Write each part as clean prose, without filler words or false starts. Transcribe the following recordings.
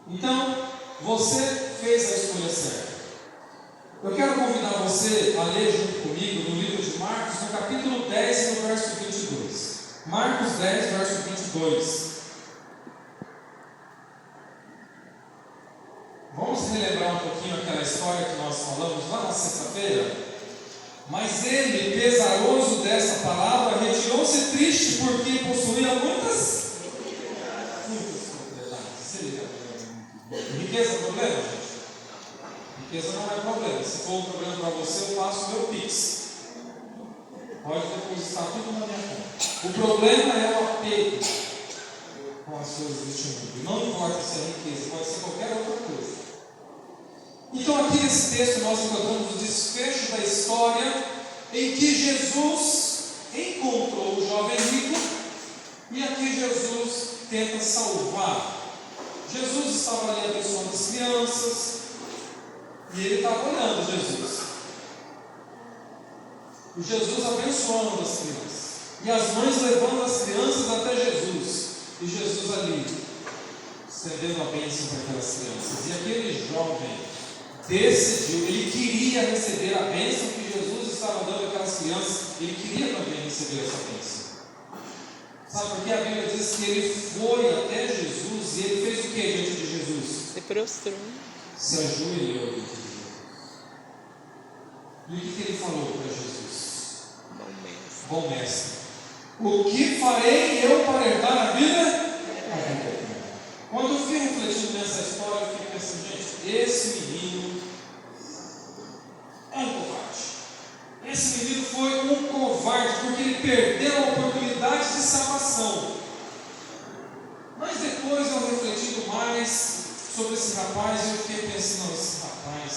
Então, você fez a escolha certa. Eu quero convidar você a ler junto comigo no livro de Marcos, no capítulo 10, no verso 22. Marcos 10, verso 22. Vamos relembrar um pouquinho aquela história que nós falamos lá na sexta-feira? Mas ele, pesaroso dessa palavra, retirou-se triste porque possuía muitas propriedades. Riqueza é problema, gente? Riqueza não é problema. Se for um problema para você, eu faço o meu Pix. Pode depositar tudo na minha conta. O problema é o apego com as coisas deste mundo. Não importa se é riqueza, pode ser qualquer outra coisa. Então aqui nesse texto nós encontramos o desfecho da história em que Jesus encontrou o jovem rico e aqui Jesus tenta salvar. Jesus estava ali abençoando as crianças e ele estava olhando Jesus. E Jesus abençoando as crianças e as mães levando as crianças até Jesus e Jesus ali estendendo a bênção para aquelas crianças. E aquele jovem decidiu, ele queria receber a bênção que Jesus estava dando àquelas crianças, ele queria também receber essa bênção. Sabe por que a Bíblia diz que ele foi até Jesus e ele fez o que diante de Jesus? Se prostrou. Se ajoelhou diante de Jesus. E o que ele falou para Jesus? Bom mestre, o que farei eu para herdar a vida? Quando eu fui refletindo nessa história, eu fiquei pensando, gente, esse menino é um covarde. Esse menino foi um covarde porque ele perdeu a oportunidade de salvação. Mas depois eu refletindo mais sobre esse rapaz, eu fiquei pensando, não, esse rapaz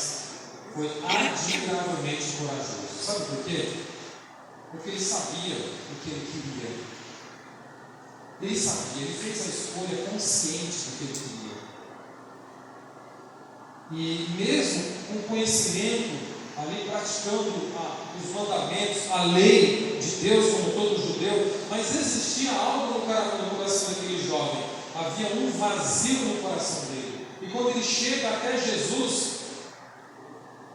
foi admiravelmente corajoso. Sabe por quê? Porque ele sabia o que ele queria. Ele sabia, ele fez a escolha consciente do que ele queria. E mesmo com conhecimento, ali praticando os mandamentos, a lei de Deus, como todo judeu, mas existia algo no coração daquele jovem. Havia um vazio no coração dele. E quando ele chega até Jesus,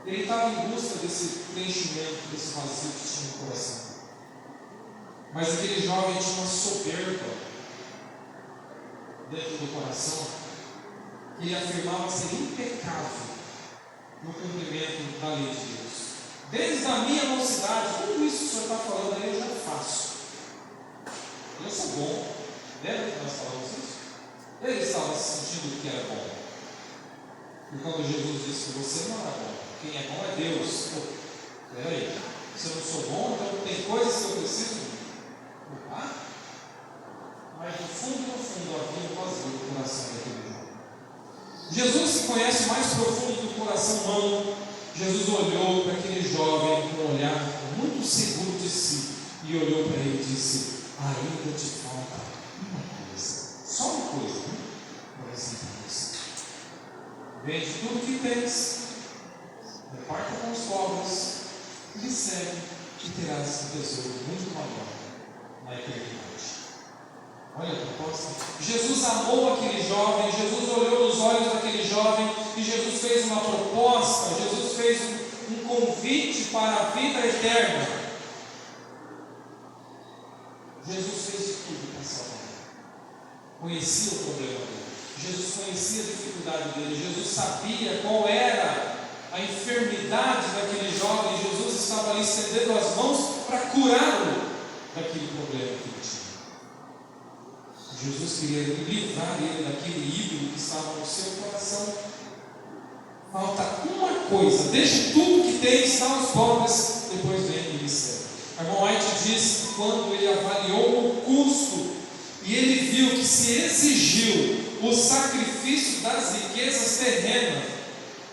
ele estava em busca desse preenchimento, desse vazio que tinha no coração. Mas aquele jovem tinha uma soberba dentro do coração, que ele afirmava ser impecável no cumprimento da lei de Deus. Desde a minha mocidade, tudo isso que o senhor está falando aí eu já faço. Eu sou bom. Lembra que nós falamos isso? Ele estava sentindo que era bom. E quando Jesus disse que você não era bom, quem é bom é Deus. Peraí, se eu não sou bom, então tem coisas que eu preciso mudar? Mas no fundo havia um vazio no coração daquele jovem. Jesus, que conhece o mais profundo do coração humano, Jesus olhou para aquele jovem com um olhar muito seguro de si e olhou para ele e disse: ainda te falta uma coisa, só uma coisa, para você entender. Vende tudo que tens, reparta com os pobres, me segue e terás um tesouro muito maior na eternidade. Olha a proposta. Jesus amou aquele jovem, Jesus olhou nos olhos daquele jovem e Jesus fez uma proposta, Jesus fez um convite para a vida eterna. Jesus fez de tudo para salvar. Conhecia o problema dele, Jesus conhecia a dificuldade dele, Jesus sabia qual era a enfermidade daquele jovem. Jesus estava ali estendendo as mãos para curá-lo daquele problema que ele tinha. Jesus queria livrar ele daquele ídolo que estava no seu coração. Falta uma coisa: deixe tudo que tem, está aos pobres, depois vem e me segue. A irmã White diz que quando ele avaliou o custo e ele viu que se exigiu o sacrifício das riquezas terrenas,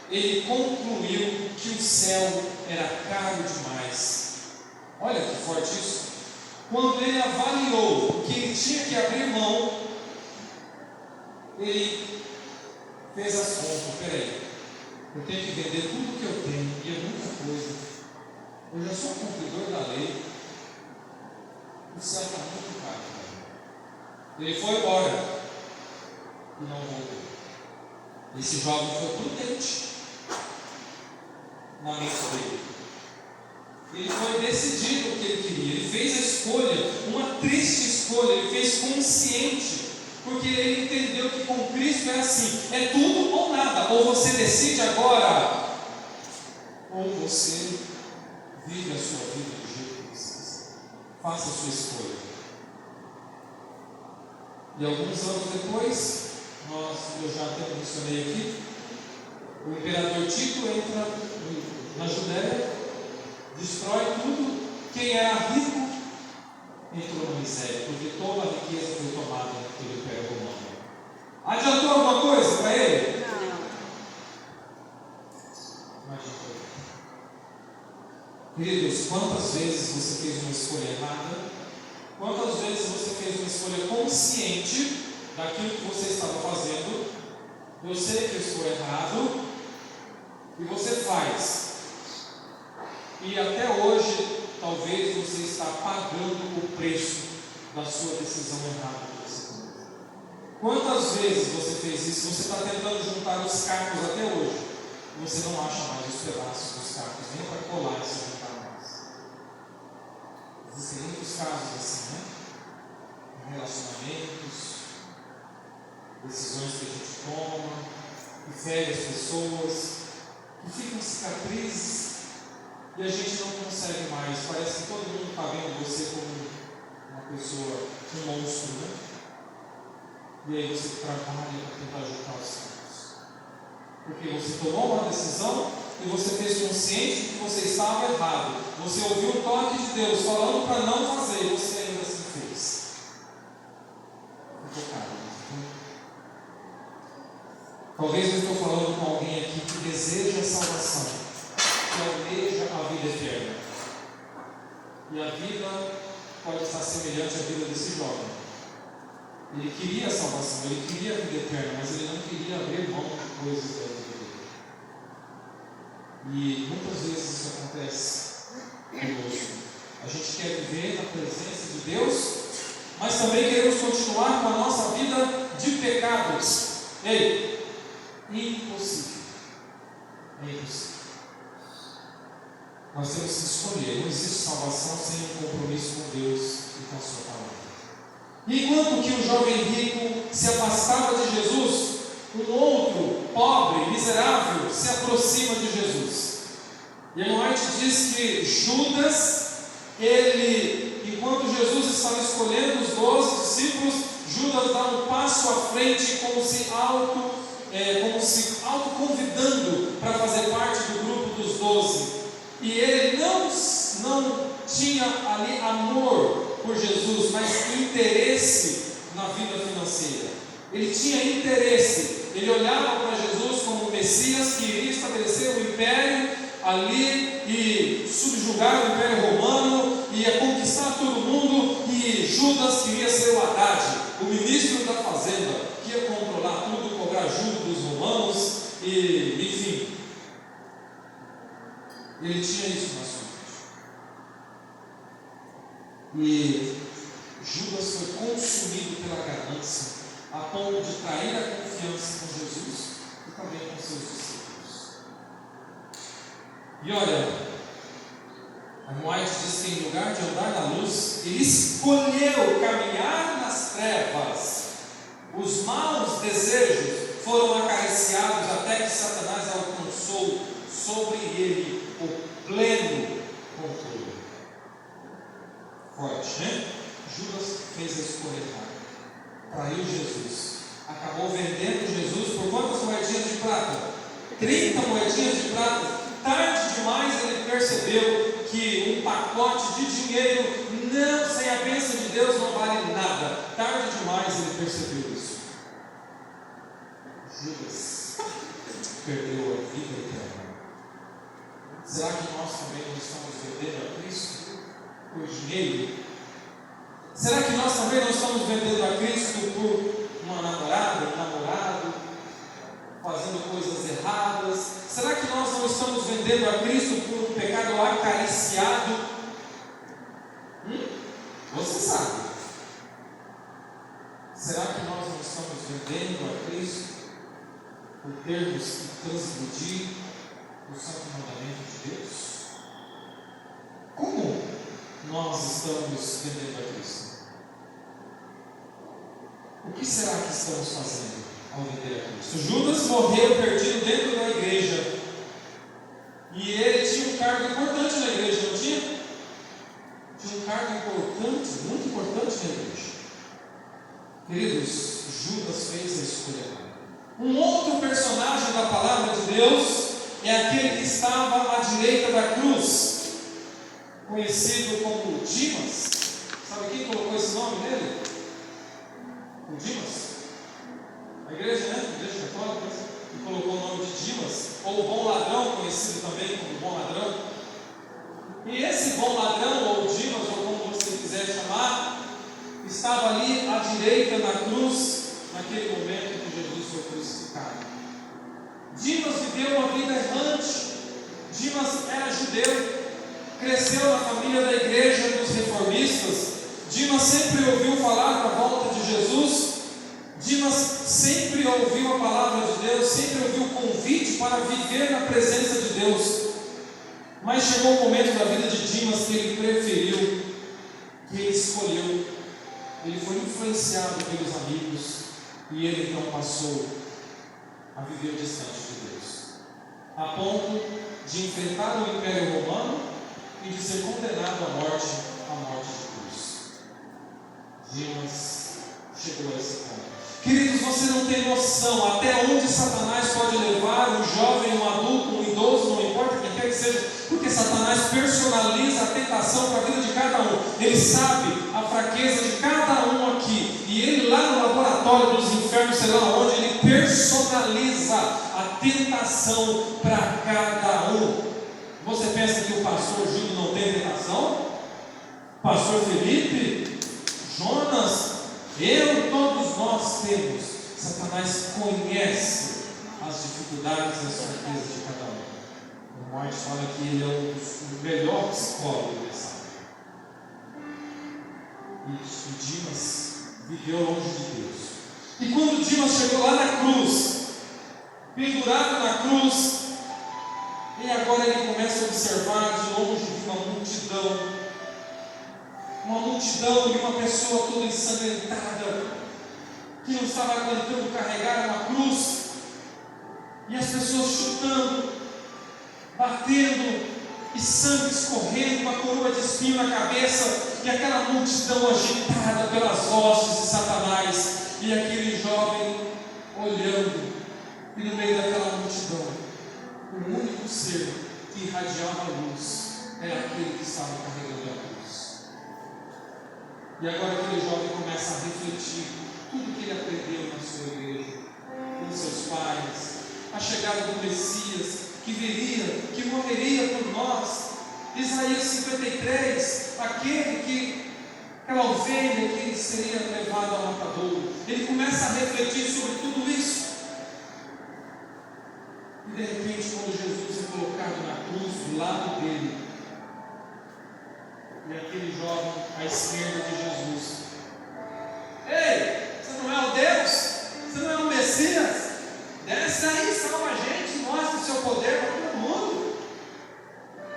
ele concluiu que o céu era caro demais. Olha que forte isso. Quando ele avaliou que ele tinha que abrir mão, ele fez as contas. Peraí, eu tenho que vender tudo que eu tenho, e é muita coisa. Eu já sou cumpridor da lei. O céu está muito caro. Ele foi embora e não voltou. Esse jovem foi prudente na mente dele. Ele foi decidido o que ele queria. Ele fez a escolha, uma triste escolha. Ele fez consciente, porque ele entendeu que com Cristo é assim: é tudo ou nada. Ou você decide agora, ou você vive a sua vida do jeito que você quiser. Faça a sua escolha. E alguns anos depois, eu já até mencionei aqui, o imperador Tito entra na Judéia, destrói tudo. Quem era rico entrou na miséria, porque toda a riqueza foi tomada pelo Império Romano. Adiantou alguma coisa para ele? Não. Imagina. Queridos, quantas vezes você fez uma escolha errada? Quantas vezes você fez uma escolha consciente daquilo que você estava fazendo? Eu sei que isso foi errado, e você faz. E até hoje, talvez você está pagando o preço da sua decisão errada que você tomou. Quantas vezes você fez isso? Você está tentando juntar os cacos até hoje. Você não acha mais os pedaços dos cacos, nem para colar e se juntar mais. Existem muitos casos assim, né? Relacionamentos, decisões que a gente toma, que ferem as pessoas, que ficam cicatrizes, e a gente não consegue mais. Parece que todo mundo está vendo você como uma pessoa, um monstro, né? E aí você trabalha para tentar juntar os cacos, porque você tomou uma decisão e você fez consciente que você estava errado. Você ouviu o toque de Deus falando para não fazer, e você ainda assim fez. Talvez eu estou falando com alguém aqui que deseja a salvação, que almeja a vida eterna. E a vida pode estar semelhante à vida desse jovem. Ele queria a salvação, ele queria a vida eterna, mas ele não queria abrir mão de coisas da vida dele. E muitas vezes isso acontece conosco. A gente quer viver na presença de Deus, mas também queremos continuar com a nossa vida de pecados. Ei, impossível. É impossível. Nós temos que escolher. Não existe salvação sem um compromisso com Deus e com a sua palavra. Enquanto que o jovem rico se afastava de Jesus, um outro, pobre, miserável, se aproxima de Jesus. E a White diz que Judas, enquanto Jesus estava escolhendo os 12 discípulos, Judas dá um passo à frente, como se autoconvidando para fazer parte do grupo dos 12. E ele não tinha ali amor por Jesus, mas interesse na vida financeira. Ele tinha interesse, ele olhava para Jesus como o Messias que iria estabelecer o império ali e subjugar o Império Romano, ia conquistar todo mundo, e Judas queria ser o Haddad, o ministro da fazenda, que ia controlar tudo, cobrar juros dos romanos, e enfim, ele tinha isso na sua mente. E Judas foi consumido pela ganância, a ponto de trair a confiança com Jesus e também com seus discípulos. E olha, a White diz que em lugar de andar na luz, ele escolheu caminhar nas trevas. Os maus desejos foram acariciados até que Satanás alcançou sobre ele o pleno controle. Forte, né? Judas fez a escolha errada, traiu Jesus, acabou vendendo Jesus por quantas moedinhas de prata? 30 moedinhas de prata. Tarde demais ele percebeu que um pacote de dinheiro, sem a bênção de Deus, não vale nada. Tarde demais ele percebeu isso. Judas perdeu a vida eterna. Será que nós também não estamos vendendo a Cristo por dinheiro? Será que nós também não estamos vendendo a Cristo por uma namorada, um namorado, fazendo coisas erradas? Será que nós não estamos vendendo a Cristo por um pecado acariciado? Você sabe. Será que nós não estamos vendendo a Cristo por termos que transgredir o santo mandamento de Deus? Como nós estamos vendendo a Cristo? O que será que estamos fazendo ao vender a Cristo? Judas morreu perdido dentro da igreja. E ele tinha um cargo importante na igreja, não tinha? Tinha um cargo importante, muito importante na igreja. Queridos, Judas fez a escolha. Um outro personagem da palavra de Deus é aquele que estava à direita da cruz, conhecido como Dimas. Sabe quem colocou esse nome nele? O Dimas. A igreja, né? A igreja católica, que colocou o nome de Dimas, ou o bom ladrão, conhecido também como bom ladrão. E esse bom ladrão, ou Dimas, ou como você quiser chamar, estava ali à direita na cruz, naquele momento em que Jesus foi crucificado. Dimas viveu uma vida errante. Dimas era judeu, cresceu na família da igreja dos reformistas. Dimas sempre ouviu falar da volta de Jesus. Dimas sempre ouviu a palavra de Deus, sempre ouviu o convite para viver na presença de Deus. Mas chegou o momento da vida de Dimas que ele preferiu, que ele escolheu. Ele foi influenciado pelos amigos e ele então passou a viver distante de Deus, a ponto de enfrentar o Império Romano e de ser condenado à morte de cruz. Dimas chegou a esse ponto. Queridos, você não tem noção até onde Satanás pode levar um jovem, um adulto, um idoso, não importa quem quer que seja, porque Satanás personaliza a tentação para a vida de cada um. Ele sabe a fraqueza de cada um aqui, e ele lá no laboratório dos infernos, sei lá onde, ele personaliza a tentação para cada um. Você pensa que o pastor Júlio não tem tentação? Pastor Felipe, Jonas, eu, todos nós temos. Satanás conhece as dificuldades e as fraquezas de cada um. O Martin fala que ele é um dos melhores psicólogos dessa área. E Dimas viveu longe de Deus. E quando Dimas chegou lá na cruz, pendurado na cruz, e agora ele começa a observar de longe uma multidão e uma pessoa toda ensangrentada, que não estava aguentando carregar uma cruz, e as pessoas chutando, batendo, e sangue escorrendo, uma coroa de espinho na cabeça, e aquela multidão agitada pelas hostes de Satanás, e aquele jovem olhando, e no meio daquela multidão, o único ser que irradiava a luz era aquele que estava carregando a cruz. E agora aquele jovem começa a refletir tudo que ele aprendeu na sua igreja, com seus pais, a chegada do Messias, que viria, que morreria por nós. Isaías 53, aquela ovelha que seria levada ao matadouro. Ele começa a refletir sobre tudo isso. E de repente, quando Jesus é colocado na cruz do lado dele, e aquele jovem à esquerda de Jesus: ei, você não é o Deus? Você não é o Messias? Desce aí, salva a gente, mostra o seu poder para todo mundo.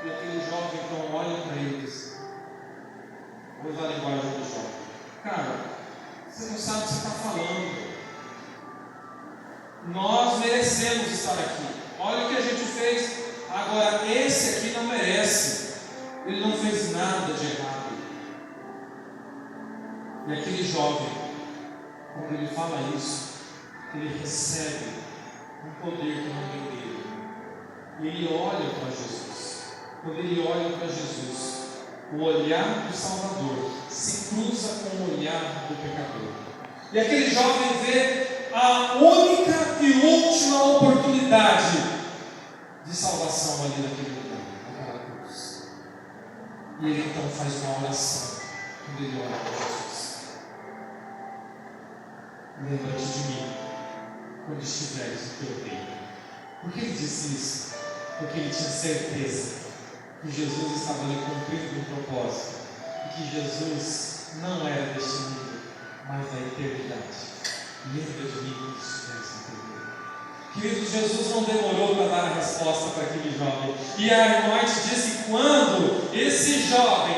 E aquele jovem então olha para eles. Vou usar a linguagem do jovem: cara, você não sabe o que você está falando. Nós merecemos estar aqui. Olha o que a gente fez. Agora esse aqui não merece. Ele não fez nada de errado. E aquele jovem, quando ele fala isso, ele recebe um poder que não vem dele. E ele olha para Jesus. Quando ele olha para Jesus, o olhar do Salvador se cruza com o olhar do pecador. E aquele jovem vê a única e última oportunidade de salvação ali naquele lugar, naquela cruz. E ele então faz uma oração quando ele olha para Jesus: lembra-te de mim quando estiveres no teu reino. Por que ele disse isso? Porque ele tinha certeza que Jesus estava ali cumprindo um propósito, e que Jesus não era deste mundo, mas da eternidade. Lembra de mim quando estiveres no teu reino. Querido, Jesus não demorou para dar a resposta para aquele jovem. E a irmã White diz que quando esse jovem,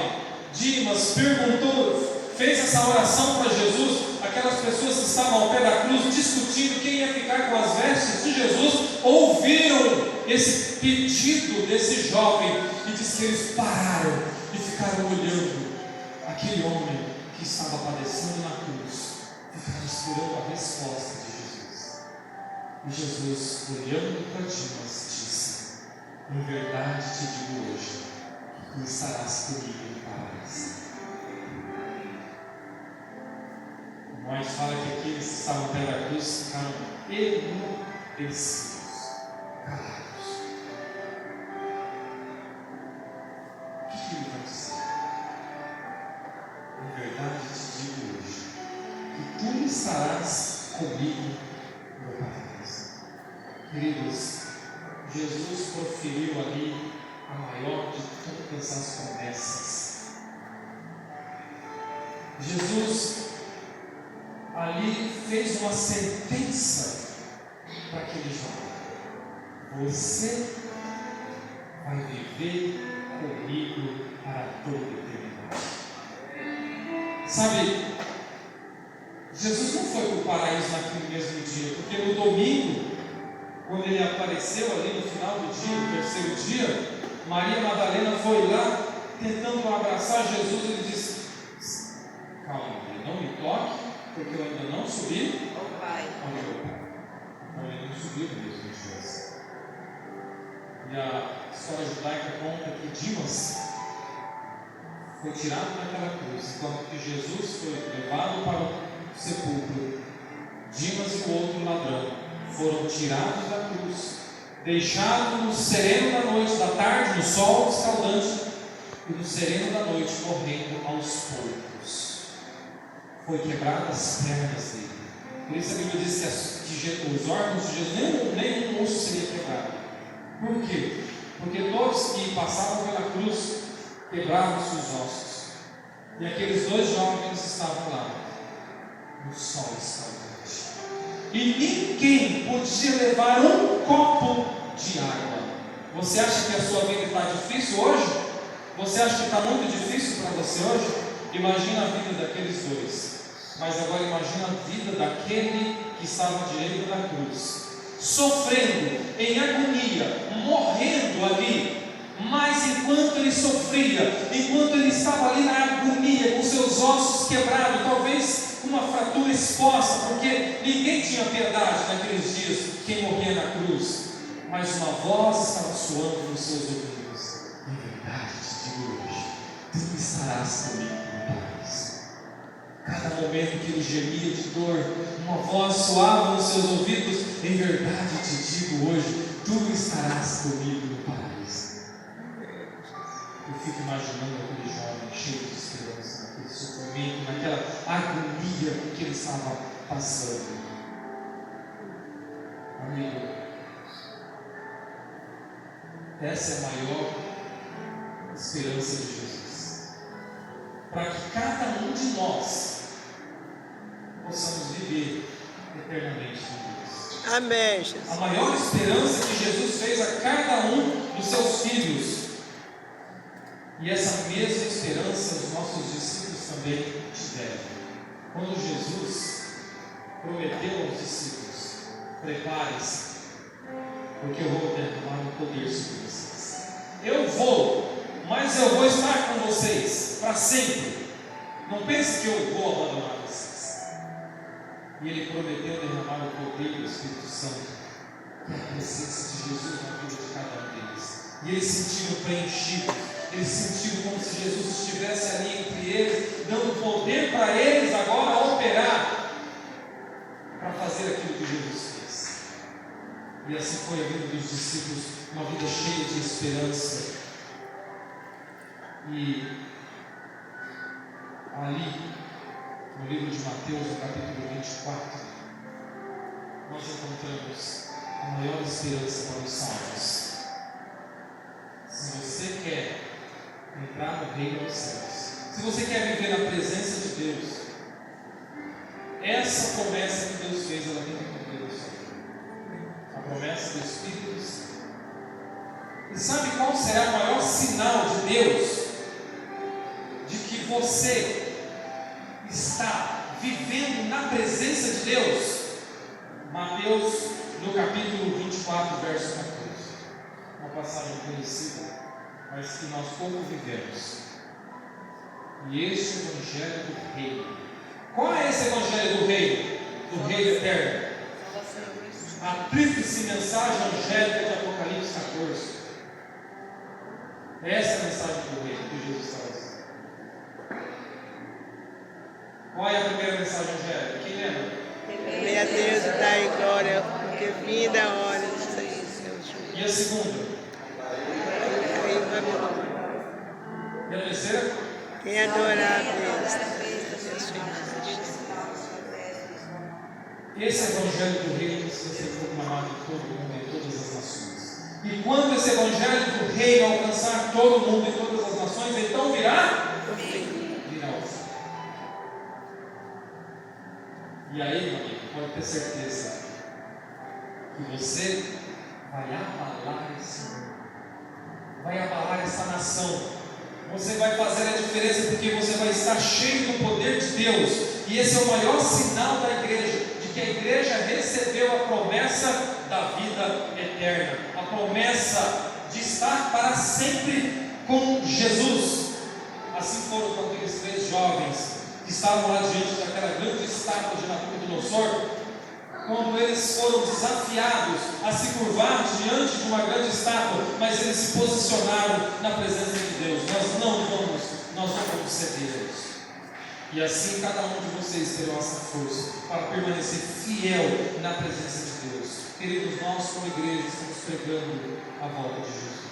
Dimas, perguntou, fez essa oração para Jesus, aquelas pessoas que estavam ao pé da cruz discutindo quem ia ficar com as vestes de Jesus, ouviram esse pedido desse jovem e diz que eles pararam e ficaram olhando aquele homem que estava padecendo na cruz, ficaram esperando a resposta de Jesus. E Jesus, olhando para Dimas, disse: em verdade te digo hoje, que tu estarás comigo no paraíso. Mas fala que aqueles que estavam ao pé da cruz ficaram enlouquecidos, calados. O que ele vai dizer? Em verdade te digo hoje, que tu estarás comigo no paraíso. Queridos, Jesus proferiu ali a maior de todas as promessas. Jesus ali fez uma sentença para aquele jovem: você vai viver comigo para toda a eternidade. Sabe, Jesus não foi para o paraíso naquele mesmo dia, porque no domingo, quando ele apareceu ali no final do dia, no terceiro dia, Maria Madalena foi lá tentando abraçar Jesus. Ele disse: calma, não me toque, porque eu ainda não subi ao Pai. Então ele não subiu mesmo em Deus. E a história judaica conta que Dimas foi tirado daquela cruz, enquanto que Jesus foi levado para o sepulcro. Dimas e o outro ladrão foram tirados da cruz, deixados no sereno da noite, da tarde, no sol escaldante, e no sereno da noite, morrendo aos poucos. Foi quebradas as pernas dele. Por isso a Bíblia diz que os órgãos de Jesus, nenhum osso seria quebrado. Por quê? Porque todos que passavam pela cruz quebravam seus ossos. E aqueles dois jovens estavam lá, no sol escaldante. E ninguém podia levar um copo de água. Você acha que a sua vida está difícil hoje? Você acha que está muito difícil para você hoje? Imagina a vida daqueles dois. Mas agora imagina a vida daquele que estava à direita da cruz, sofrendo, em agonia, morrendo ali. Mas enquanto ele sofria, enquanto ele estava ali na agonia, com seus ossos quebrados, talvez uma fratura exposta, porque ninguém tinha piedade naqueles dias, quem morria na cruz. Mas uma voz estava soando nos seus ouvidos: em verdade te digo hoje, tu estarás comigo no paraíso. Cada momento que ele gemia de dor, uma voz soava nos seus ouvidos: em verdade te digo hoje, tu estarás comigo no paraíso. Eu fico imaginando aquele jovem cheio de esperança, naquele sofrimento, naquela agonia que ele estava passando. Amigo, essa é a maior esperança de Jesus, para que cada um de nós possamos viver eternamente com Deus. Amém, Jesus. A maior esperança que Jesus fez a cada um dos seus filhos. E essa mesma esperança os nossos discípulos também tiveram. Quando Jesus prometeu aos discípulos: preparem-se, porque eu vou derramar o poder sobre vocês. Eu vou, mas eu vou estar com vocês para sempre. Não pense que eu vou abandonar vocês. E ele prometeu derramar o poder do Espírito Santo, que é a presença de Jesus na vida de cada um deles. E eles se sentiram preenchidos. Eles sentiram como se Jesus estivesse ali entre eles, dando poder para eles agora operar, para fazer aquilo que Jesus fez. E assim foi a vida dos discípulos, uma vida cheia de esperança. E ali, no livro de Mateus, no capítulo 24, nós encontramos a maior esperança para os salvos. Se você quer entrar no reino dos céus, se você quer viver na presença de Deus, essa promessa que Deus fez, ela tem que cumprir na sua vida. A do Espírito Santo. E sabe qual será o maior sinal de Deus de que você está vivendo na presença de Deus? Mateus, no capítulo 24, verso 14. Uma passagem conhecida, mas que nós pouco vivemos. E este Evangelho do Reino. Qual é esse Evangelho do Reino? Do Reino Eterno. A tríplice mensagem angélica de Apocalipse 14. Essa é a mensagem do Reino que Jesus está dizendo. Qual é a primeira mensagem angélica? Quem lembra? Temer a Deus e dar em glória, porque vinda a hora de sair seus juízos. E a segunda? E a terceira? Quem adorar a Deus. Esse Evangelho do Reino precisa ser proclamado em todo mundo, em todas as nações. E quando esse Evangelho do Reino alcançar todo mundo, em todas as nações, então virá o fim. E aí, meu amigo, pode ter certeza que você vai abalar esse mundo, vai abalar essa nação. Você vai fazer a diferença porque você vai estar cheio do poder de Deus. E esse é o maior sinal da igreja, de que a igreja recebeu a promessa da vida eterna, a promessa de estar para sempre com Jesus. Assim foram com aqueles 3 jovens que estavam lá diante daquela grande estátua de Nabucodonosor, quando eles foram desafiados a se curvar diante de uma grande estátua, mas eles se posicionaram na presença de Deus. Nós não vamos ceder a isso. E assim cada um de vocês terá essa força para permanecer fiel na presença de Deus. Queridos, nós como igreja estamos pregando a volta de Jesus.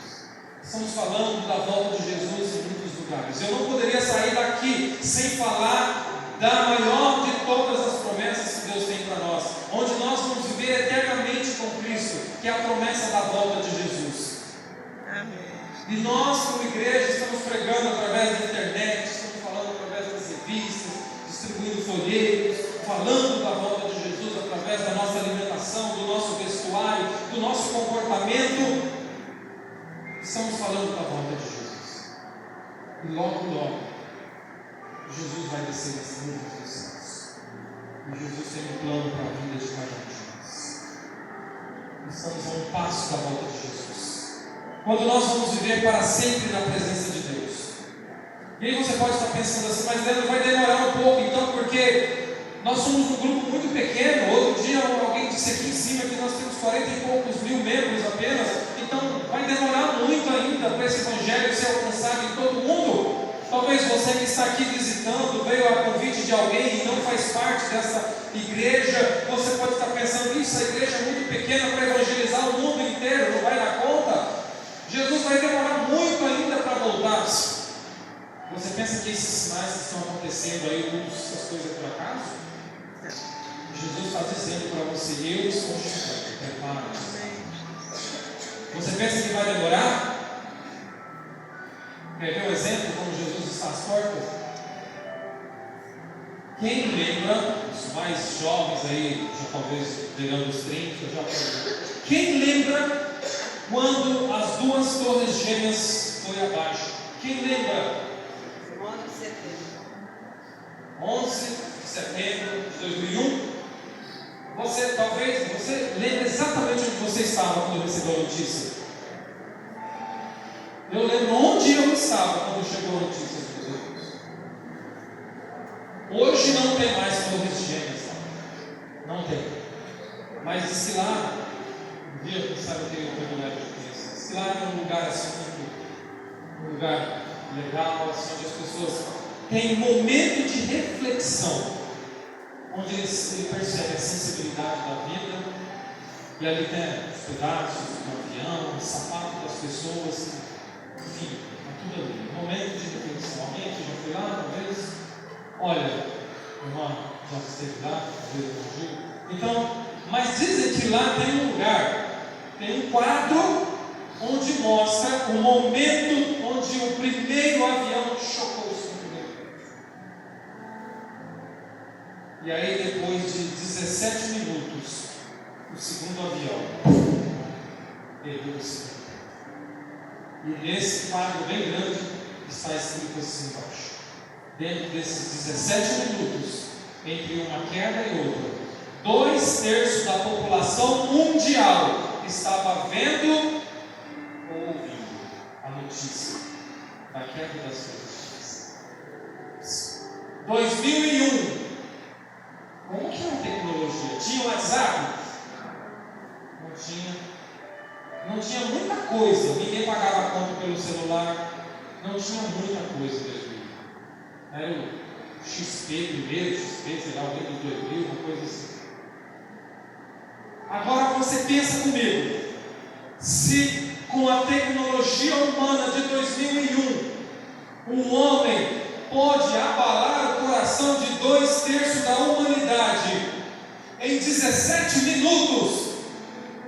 Estamos falando da volta de Jesus em muitos lugares. Eu não poderia sair daqui sem falar da maior de todas as promessas que Deus tem para nós, onde nós vamos viver eternamente com Cristo, que é a promessa da volta de Jesus. Amém. E nós como igreja estamos pregando através da internet, estamos falando através das revistas, distribuindo folhetos, falando da volta de Jesus através da nossa alimentação, do nosso vestuário, do nosso comportamento. Estamos falando da volta de Jesus. E logo Jesus vai descer nas nuvens dos céus. E Jesus tem um plano para a vida de cada um de nós. Estamos a um passo da volta de Jesus. Quando nós vamos viver para sempre na presença de Deus. E aí você pode estar pensando assim, mas Leandro, vai demorar um pouco então, porque nós somos um grupo muito pequeno. Outro dia alguém disse aqui em cima que nós temos 40 e poucos mil membros apenas. Então vai demorar muito ainda para esse evangelho ser alcançado em todo mundo. Talvez você que está aqui visitando, veio a convite de alguém e não faz parte dessa igreja, você pode estar pensando, isso, a igreja é muito pequena para evangelizar o mundo inteiro, não vai dar conta? Jesus vai demorar muito ainda para voltar. Você pensa que esses sinais que estão acontecendo aí, todas essas coisas por acaso? Jesus está dizendo para você, eu estou chegando, prepare-se. Você pensa que vai demorar? Quer ver um exemplo como Jesus está às portas? Quem lembra, os mais jovens aí, já talvez beirando os 30, quem lembra quando as 2 torres gêmeas foi abaixo? Quem lembra? 11 de setembro de 2001. Você lembra exatamente onde você estava quando recebeu a notícia? Eu lembro onde eu estava quando chegou a notícia de Jesus. Hoje não tem mais torres gêmeas, não tem. Mas diz que lá, um dia quem sabe eu teria o privilégio de conhecer. Diz que lá é um lugar assim, um lugar legal, assim, onde as pessoas têm um momento de reflexão, onde ele percebe a sensibilidade da vida, e ali tem os pedaços do avião, o sapato das pessoas. Enfim, está tudo ali. Momento de reflexão. Alguém aqui já foi lá, talvez? Olha, irmã, já esteve lá, talvez eu não digo. Então, mas dizem que lá tem um lugar, tem um quadro onde mostra o momento onde o primeiro avião chocou-se no primeiro prédio. E aí, depois de 17 minutos, o segundo avião perdoa-se. E nesse quadro bem grande está escrito assim embaixo: dentro desses 17 minutos, entre uma queda e outra, 2/3 da população mundial estava vendo ou ouvindo a notícia da queda das coisas. 2001. Como que era a tecnologia? Tinha WhatsApp? Não tinha. Não tinha muita coisa. Ninguém pagava a conta pelo celular. Não tinha muita coisa em 2000. Era o XP primeiro, XP, sei lá, alguém dos 2000, uma coisa assim. Agora você pensa comigo. Se com a tecnologia humana de 2001, um homem pode abalar o coração de 2/3 da humanidade em 17 minutos.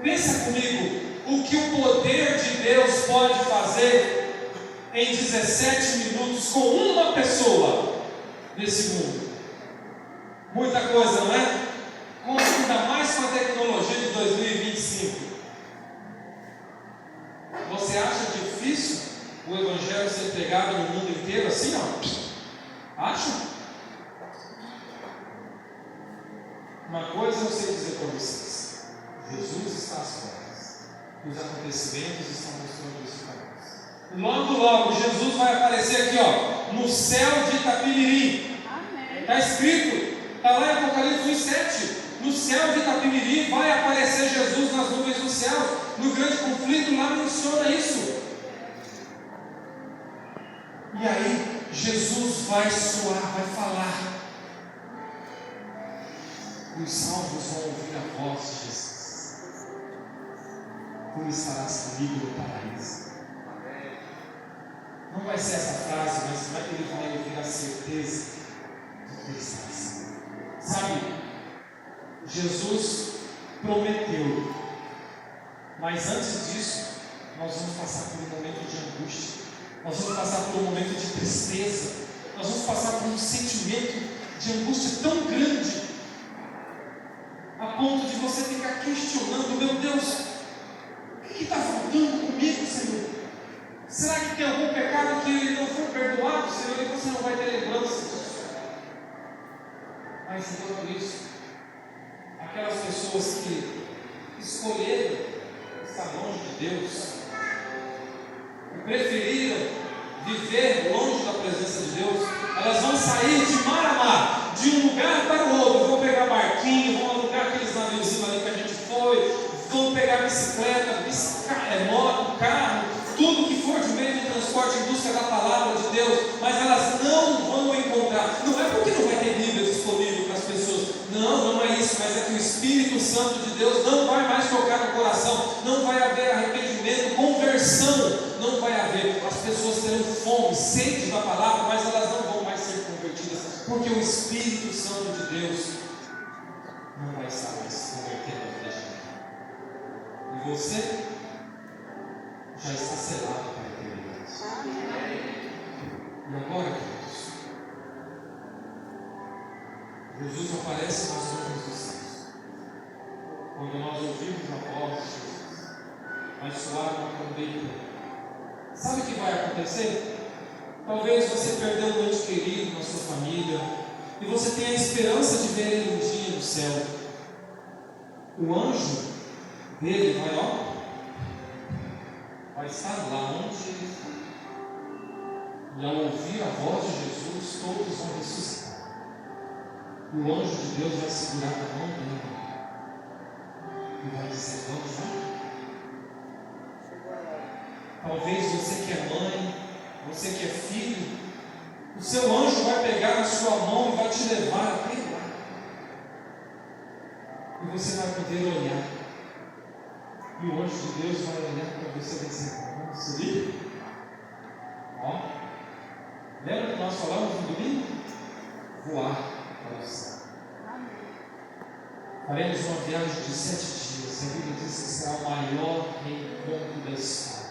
Pensa comigo, o que o poder de Deus pode fazer em 17 minutos com uma pessoa nesse mundo. Muita coisa, não é? Ainda mais com a tecnologia de 2025. Você acha difícil o Evangelho ser pregado no mundo inteiro assim, não? Acha? Uma coisa eu sei dizer para vocês: Jesus está às portas. Os acontecimentos estão mostrando isso para nós. Logo, Jesus vai aparecer aqui, ó, no céu de Itapimirim. Está escrito, está lá em Apocalipse 1:7. No céu de Itapimirim vai aparecer Jesus nas nuvens do céu. No grande conflito lá menciona isso. E aí Jesus vai soar, vai falar. E os salvos vão ouvir a voz de Jesus. Tu estarás comigo no paraíso. Não vai ser essa frase, mas ele vai ouvir a certeza de que ele está assim. Sabe, Jesus prometeu, mas antes disso, nós vamos passar por um momento de angústia, nós vamos passar por um momento de tristeza, nós vamos passar por um sentimento de angústia tão grande, a ponto de você ficar questionando: meu Deus, o que está faltando comigo, Senhor? Será que tem algum pecado que não foi perdoado, Senhor, e você não vai ter lembrança disso? Mas enquanto isso, aquelas pessoas que escolheram estar longe de Deus, que preferiram viver longe da presença de Deus, elas vão sair de mar a mar, de um lugar para o outro, vão pegar barquinho, vão alugar aqueles naviozinhos ali que a gente foi, vão pegar bicicleta, moto, carro, tudo que for de meio de transporte em busca da palavra de Deus, mas elas não vão encontrar. Não é porque não vai ter Bíblia disponível para as pessoas, não é isso, mas é que o Espírito Santo de Deus não vai mais tocar no coração, não vai haver arrependimento, conversão, não vai haver. As pessoas terão fome, sede da palavra, mas elas não vão mais ser convertidas, porque o Espírito Santo de Deus não vai estar mais convertendo a vida de ninguém. E você já está selado para a eternidade. E agora, queridos, Jesus aparece nas nuvens dos céus. Quando nós ouvimos a voz de Jesus, vai soar uma trombeta. Sabe o que vai acontecer? Talvez você perdeu um ente querido na sua família e você tenha a esperança de ver ele um dia no céu. O anjo dele vai estar lá onde ele está. E ao ouvir a voz de Jesus, todos vão ressuscitar. O anjo de Deus vai segurar a mão dele e vai dizer: vamos lá. Talvez você que é mãe, você que é filho, o seu anjo vai pegar na sua mão e vai te levar até lá. E você vai poder olhar. E o anjo de Deus vai olhar para você e vai dizer: vamos subir? Ó, lembra que nós falamos no domingo? Voar para o céu. Faremos uma viagem de 7 dias. A Bíblia diz que será o maior reencontro da história.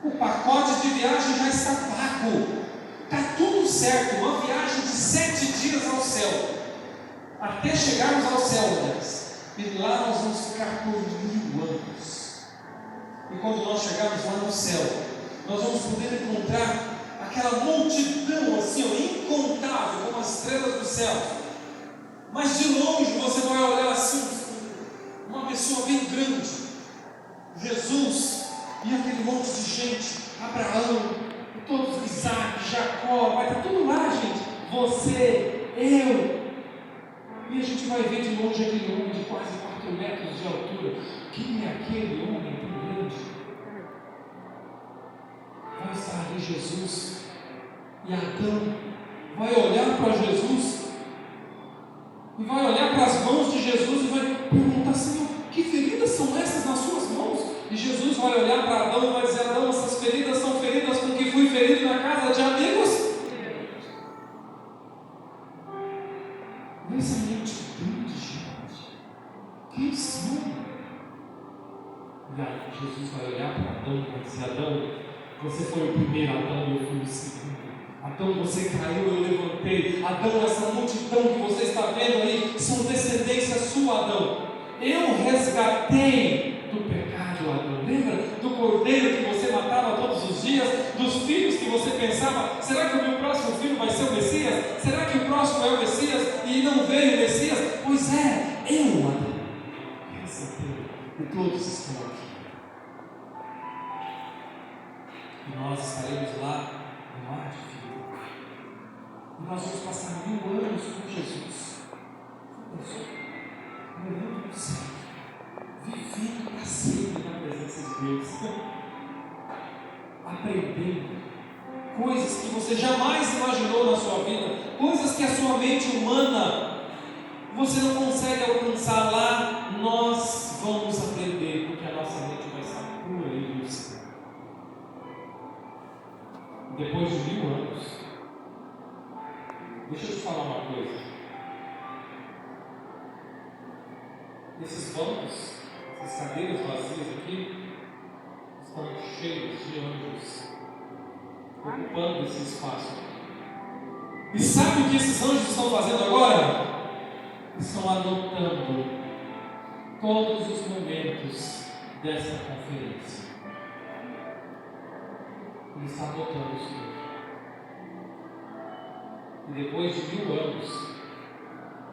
O pacote de viagem já está pago. Está tudo certo. Uma viagem de 7 dias ao céu. Até chegarmos ao céu, Deus. E lá nós vamos ficar por 1000 anos. E quando nós chegarmos lá no céu, nós vamos poder encontrar aquela multidão assim, ó, incontável, como as estrelas do céu. Mas de longe você vai olhar assim, uma pessoa bem grande, Jesus, e aquele monte de gente, Abraão, todos, Isaac, Jacó, vai estar tudo lá, gente. Você, eu. E a gente vai ver de longe aquele homem de quase 4 metros de altura. Quem é aquele homem tão grande? Vai estar ali Jesus. E Adão vai olhar para Jesus e vai olhar para as mãos de Jesus e vai perguntar: Senhor, que feridas são essas nas suas mãos? E Jesus vai olhar para Adão e vai dizer: Adão, essas feridas são feridas com que fui ferido na casa de amigos. Essa multidão de gente, quem são? E aí Jesus vai olhar para Adão e vai dizer: Adão, você foi o primeiro Adão e eu fui o segundo. Adão, você caiu, eu levantei. Adão, essa multidão que você está vendo aí são descendência sua, Adão. Eu resgatei do pecado, Adão. Lembra do cordeiro que você matava todos os dias? Dos filhos que você pensava: será que o meu próximo filho vai ser o Messias? Será que o próximo é o Messias e não veio o Messias? Pois é, eu, Adão, resgatei. E todos estão aqui. E nós estaremos lá no mar de vida. E nós vamos passar 1000 anos com Jesus. Olhando no céu, vivendo para sempre na presença de Deus, aprendendo coisas que você jamais imaginou na sua vida, coisas que a sua mente humana você não consegue alcançar lá. Nós vamos aprender, porque a nossa mente vai estar pura e lúcida. Depois de 1000 anos, deixa eu te falar uma coisa. Esses bancos, essas cadeiras vazias aqui, estão cheios de anjos, ocupando esse espaço. E sabe o que esses anjos estão fazendo agora? Estão anotando todos os momentos dessa conferência. Eles estão anotando isso tudo. E depois de 1000 anos,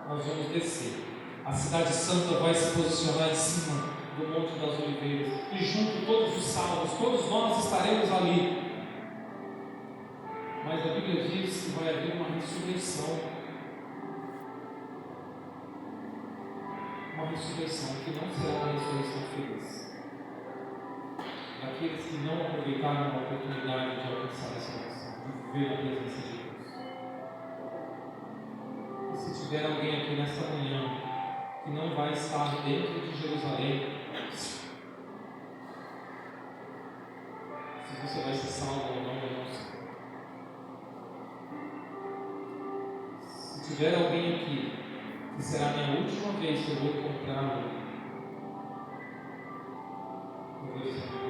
nós vamos descer. A cidade santa vai se posicionar em cima do Monte das Oliveiras. E junto todos os salvos, todos nós estaremos ali. Mas a Bíblia diz que vai haver uma ressurreição. Uma ressurreição que não será uma ressurreição feliz. Daqueles que não aproveitaram a oportunidade de alcançar essa salvação, de viver na presença de Deus. E se tiver alguém aqui nesta manhã que não vai estar dentro de Jerusalém, se você vai ser salvo ou não, eu não sei. Se tiver alguém aqui que será a minha última vez que eu vou encontrá-lo, eu vou estar com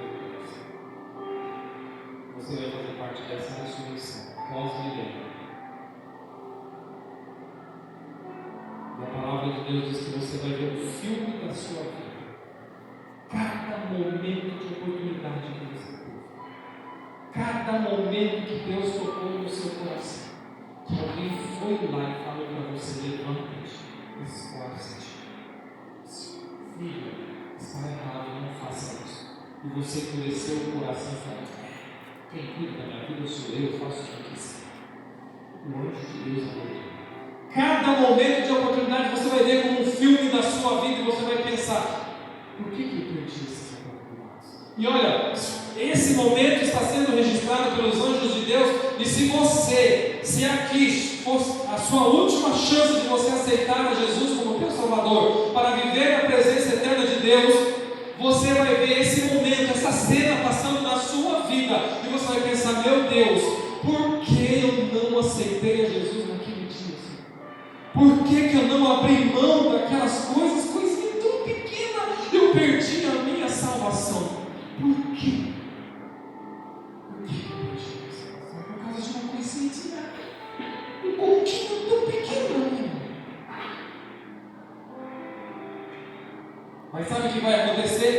você vai fazer parte dessa ressurreição pós-milênio. E a palavra de Deus diz que você vai ver o filme da sua vida. Cada momento de oportunidade que você teve. Cada momento que Deus tocou no seu coração. Que alguém foi lá e falou para você: levanta-te, esforça-te. Filho, está errado, não faça isso. E você endureceu o coração e falou: quem cuida da minha vida sou eu faço o que eu quiser. O anjo de Deus acordou. Cada momento de oportunidade você vai ver como um filme da sua vida e você vai pensar: por que eu perdi essas oportunidades? E olha, esse momento está sendo registrado pelos anjos de Deus. E se aqui fosse a sua última chance de você aceitar a Jesus como teu Salvador, para viver na presença eterna de Deus, você vai ver esse momento, essa cena passando na sua vida. E você vai pensar: meu Deus, por que eu não aceitei a Jesus naquele dia? Por que eu não abri mão daquelas coisas, coisinha tão pequena, eu perdi a minha salvação? Por quê? Por que eu perdi a minha salvação? Por causa de uma coisinha, um pontinho tão pequeno. Mas sabe o que vai acontecer?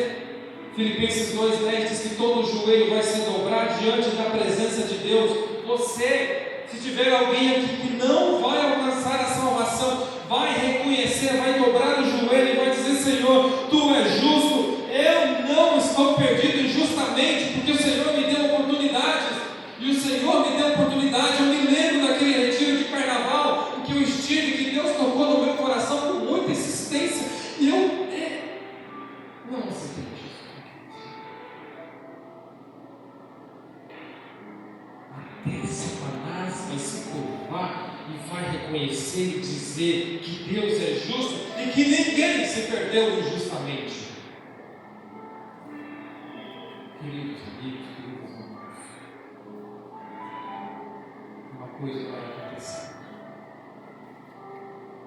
Filipenses 2:10 diz que todo joelho vai se dobrar diante da presença de Deus. Você, se tiver alguém aqui que não vai alcançar a salvação, vai reconhecer, vai dobrar o joelho e vai dizer: Senhor, Tu és justo, eu não estou perdido injustamente, porque o Senhor me deu oportunidades, e o Senhor me deu oportunidade. Eu me lembro daquele retiro de carnaval em que eu estive, que Deus tocou no meu coração com muita insistência, e eu não aceitei Jesus. Até Satanás vai se curvar e vai reconhecer e dizer que Deus é justo e que ninguém se perdeu injustamente. Queridos amigos, queridos irmãos, uma coisa vai acontecer.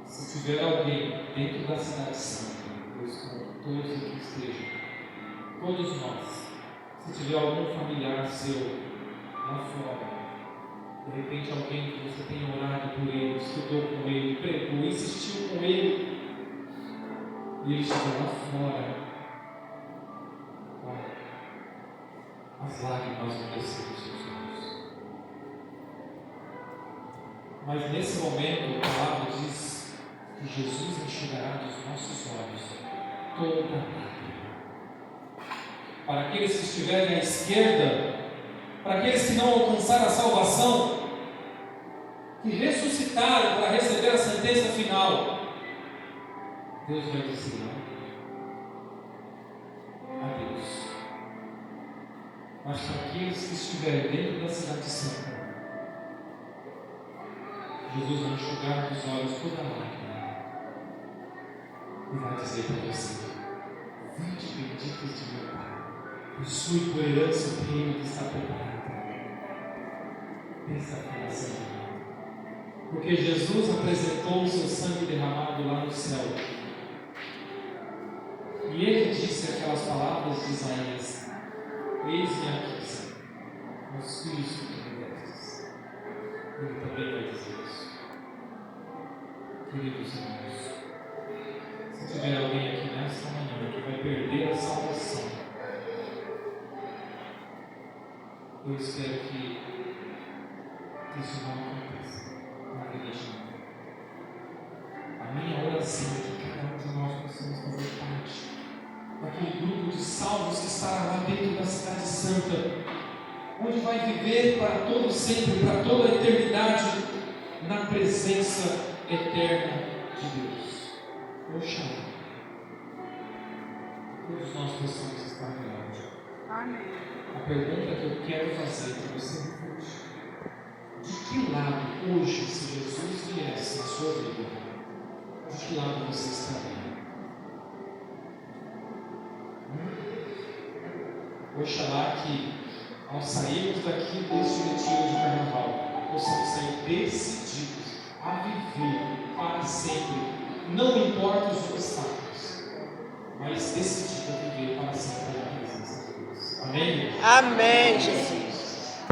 Se tiver alguém dentro da cidade santa, pois com todos aqui estejam, todos nós, se tiver algum familiar seu lá fora, de repente alguém que você tem orado por ele, estudou com ele, pregou, insistiu com ele, e ele estiver lá fora, as lágrimas vão descer dos seus olhos. Mas nesse momento a palavra diz que Jesus enxugará dos nossos olhos toda lágrima. Para aqueles que estiverem à esquerda, para aqueles que não alcançaram a salvação, que ressuscitaram para receber a sentença final, Deus vai dizer: adeus. Mas para aqueles que estiverem dentro da cidade santa, Jesus vai enxugar dos olhos toda a lágrima e vai dizer para você: vinde benditos de meu Pai, possui por herança o reino que está preparado. Pensa coração, porque Jesus apresentou o seu sangue derramado lá no céu, e ele disse aquelas palavras de Isaías: eis-me aqui, Senhor, meus filhos que tu me destes. Ele também vai dizer isso. Queridos irmãos, se tiver alguém aqui nesta manhã que vai perder a salvação, eu espero que isso não aconteça na vida de ninguém. A minha oração é que cada um de nós possamos fazer parte daquele grupo de salvos que estará lá dentro da cidade santa, onde vai viver para todo sempre, para toda a eternidade, na presença eterna de Deus. Oxalá todos nós possamos estar reunidos. Amém. A pergunta que eu quero fazer para você refletir: de que lado hoje, se Jesus viesse na sua vida, de que lado você estaria? Oxalá que, ao sairmos daqui deste retiro de carnaval, possamos sair decididos a viver para sempre, não importa os obstáculos, mas decididos a viver para sempre na presença de Deus. Amém? Amém, Jesus.